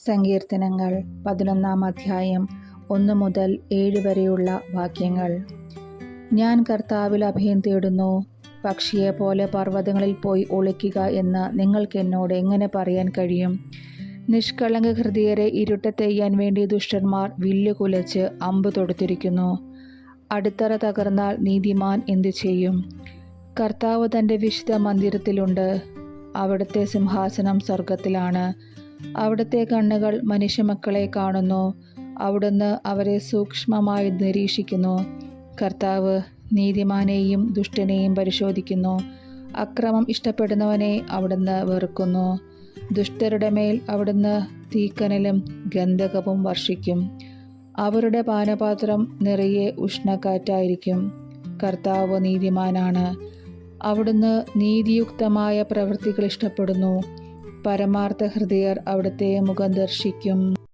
സങ്കീർത്തനങ്ങൾ 11 അധ്യായം 1 മുതൽ 7 വരെയുള്ള വാക്യങ്ങൾ. ഞാൻ കർത്താവിൽ അഭയം തേടുന്നു. പക്ഷിയെപ്പോലെ പർവ്വതങ്ങളിൽ പോയി ഒളിക്കുക എന്ന് നിങ്ങൾക്ക് എന്നോട് എങ്ങനെ പറയാൻ കഴിയും? നിഷ്കളങ്ക ഹൃദയരെ ഇരുട്ടത്തെയ്യാൻ വേണ്ടി ദുഷ്ടന്മാർ വില്ല് കുലച്ച് അമ്പ് തൊടുത്തിരിക്കുന്നു. അടിത്തറ തകർന്നാൽ നീതിമാൻ എന്തു ചെയ്യും? കർത്താവ് തൻ്റെ വിശുദ്ധ മന്ദിരത്തിലുണ്ട്. അവിടുത്തെ സിംഹാസനം സ്വർഗത്തിലാണ്. അവിടുത്തെ കണ്ണുകൾ മനുഷ്യമക്കളെ കാണുന്നു. അവിടുന്ന് അവരെ സൂക്ഷ്മമായി നിരീക്ഷിക്കുന്നു. കർത്താവ് നീതിമാനെയും ദുഷ്ടനെയും പരിശോധിക്കുന്നു. അക്രമം ഇഷ്ടപ്പെടുന്നവനെ അവിടുന്ന് വെറുക്കുന്നു. ദുഷ്ടരുടെ മേൽ അവിടുന്ന് തീക്കനലും ഗന്ധകവും വർഷിക്കും. അവരുടെ പാനപാത്രം നിറയെ ഉഷ്ണക്കാറ്റായിരിക്കും. കർത്താവ് നീതിമാനാണ്. അവിടുന്ന് നീതിയുക്തമായ പ്രവൃത്തികൾ ഇഷ്ടപ്പെടുന്നു. പരമാർത്ഥ ഹൃദയർ അവിടുത്തെ മുഖം ദർശിക്കും.